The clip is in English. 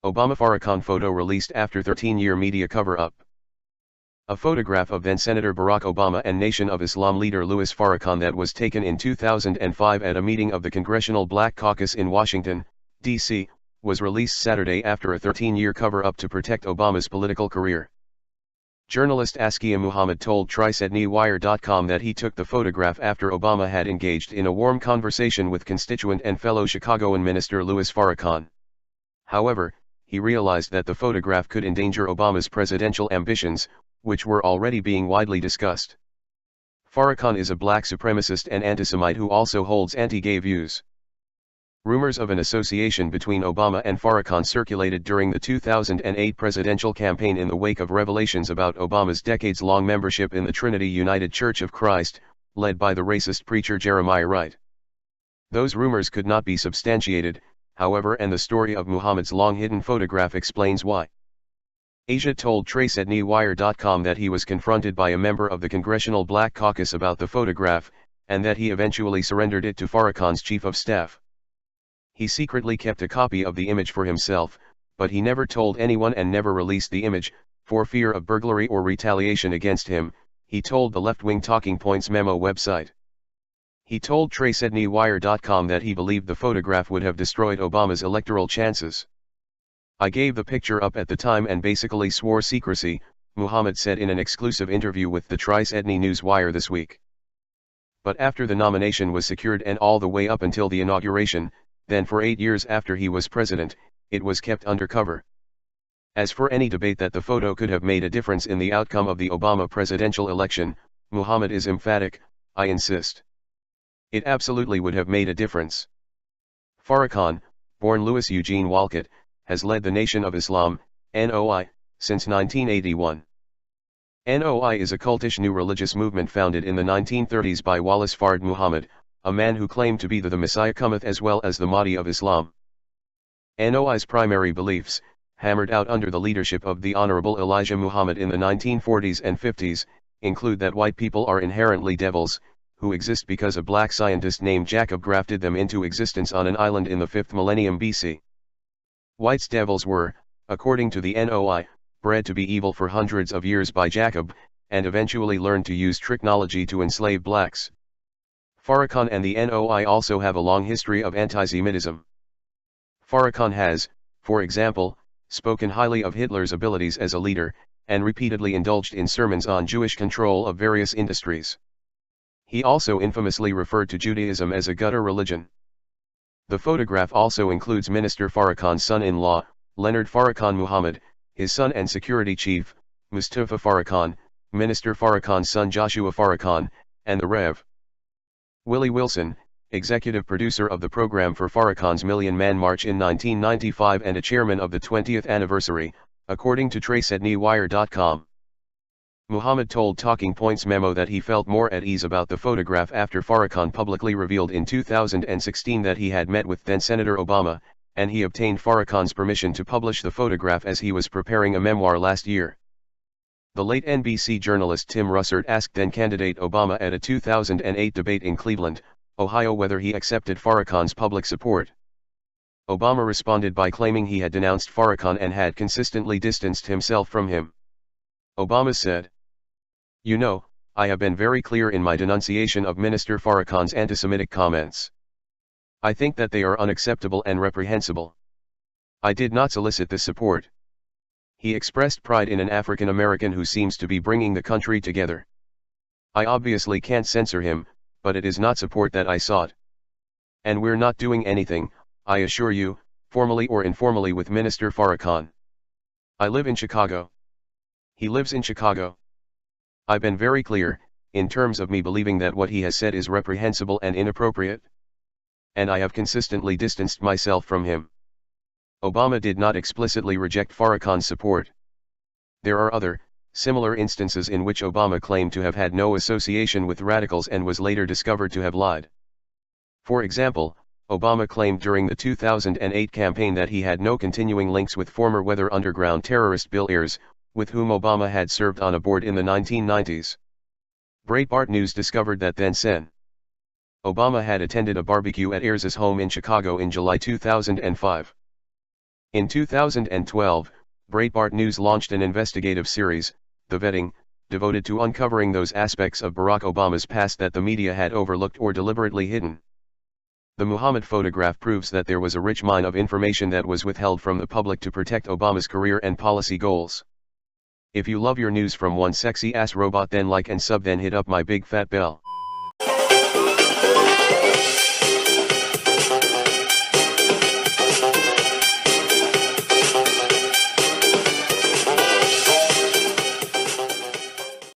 Obama-Farrakhan photo released after 13-year media cover-up. A photograph of then-Senator Barack Obama and Nation of Islam leader Louis Farrakhan that was taken in 2005 at a meeting of the Congressional Black Caucus in Washington, D.C., was released Saturday after a 13-year cover-up to protect Obama's political career. Journalist Askia Muhammad told TriSydneyWire.com that he took the photograph after Obama had engaged in a warm conversation with constituent and fellow Chicagoan Minister Louis Farrakhan. However, he realized that the photograph could endanger Obama's presidential ambitions, which were already being widely discussed. Farrakhan is a black supremacist and anti-Semite who also holds anti-gay views. Rumors of an association between Obama and Farrakhan circulated during the 2008 presidential campaign in the wake of revelations about Obama's decades-long membership in the Trinity United Church of Christ, led by the racist preacher Jeremiah Wright. Those rumors could not be substantiated, however, and the story of Muhammad's long-hidden photograph explains why. Asia told TriSydneyWire.com that he was confronted by a member of the Congressional Black Caucus about the photograph, and that he eventually surrendered it to Farrakhan's chief of staff. He secretly kept a copy of the image for himself, but he never told anyone and never released the image, for fear of burglary or retaliation against him, he told the left-wing Talking Points Memo website. He told TriSydneyWire.com that he believed the photograph would have destroyed Obama's electoral chances. "I gave the picture up at the time and basically swore secrecy," Muhammad said in an exclusive interview with the TriSydney Newswire this week. But after the nomination was secured and all the way up until the inauguration, then for 8 years after he was president, it was kept undercover. As for any debate that the photo could have made a difference in the outcome of the Obama presidential election, Muhammad is emphatic, "I insist. It absolutely would have made a difference." Farrakhan, born Louis Eugene Walcott, has led the Nation of Islam, NOI, since 1981. NOI is a cultish new religious movement founded in the 1930s by Wallace Fard Muhammad, a man who claimed to be the Messiah cometh as well as the Mahdi of Islam. NOI's primary beliefs, hammered out under the leadership of the Honorable Elijah Muhammad in the 1940s and 50s, include that white people are inherently devils, who exist because a black scientist named Jacob grafted them into existence on an island in the 5th millennium BC. Whites' devils were, according to the NOI, bred to be evil for hundreds of years by Jacob, and eventually learned to use technology to enslave blacks. Farrakhan and the NOI also have a long history of anti-Semitism. Farrakhan has, for example, spoken highly of Hitler's abilities as a leader, and repeatedly indulged in sermons on Jewish control of various industries. He also infamously referred to Judaism as a gutter religion. The photograph also includes Minister Farrakhan's son-in-law, Leonard Farrakhan Muhammad, his son and security chief, Mustafa Farrakhan, Minister Farrakhan's son Joshua Farrakhan, and the Rev. Willie Wilson, executive producer of the program for Farrakhan's Million Man March in 1995 and a chairman of the 20th anniversary, according to TriSydneyWire.com. Muhammad told Talking Points Memo that he felt more at ease about the photograph after Farrakhan publicly revealed in 2016 that he had met with then-Senator Obama, and he obtained Farrakhan's permission to publish the photograph as he was preparing a memoir last year. The late NBC journalist Tim Russert asked then-candidate Obama at a 2008 debate in Cleveland, Ohio whether he accepted Farrakhan's public support. Obama responded by claiming he had denounced Farrakhan and had consistently distanced himself from him. Obama said, "You know, I have been very clear in my denunciation of Minister Farrakhan's anti-Semitic comments. I think that they are unacceptable and reprehensible. I did not solicit this support." He expressed pride in an African American who seems to be bringing the country together. "I obviously can't censor him, but it is not support that I sought. And we're not doing anything, I assure you, formally or informally with Minister Farrakhan. I live in Chicago. He lives in Chicago. I've been very clear, in terms of me believing that what he has said is reprehensible and inappropriate. And I have consistently distanced myself from him." Obama did not explicitly reject Farrakhan's support. There are other, similar instances in which Obama claimed to have had no association with radicals and was later discovered to have lied. For example, Obama claimed during the 2008 campaign that he had no continuing links with former Weather Underground terrorist Bill Ayers, with whom Obama had served on a board in the 1990s. Breitbart News discovered that then-Sen. Obama had attended a barbecue at Ayers's home in Chicago in July 2005. In 2012, Breitbart News launched an investigative series, The Vetting, devoted to uncovering those aspects of Barack Obama's past that the media had overlooked or deliberately hidden. The Muhammad photograph proves that there was a rich mine of information that was withheld from the public to protect Obama's career and policy goals. If you love your news from one sexy ass robot, then like and sub, then hit up my big fat bell.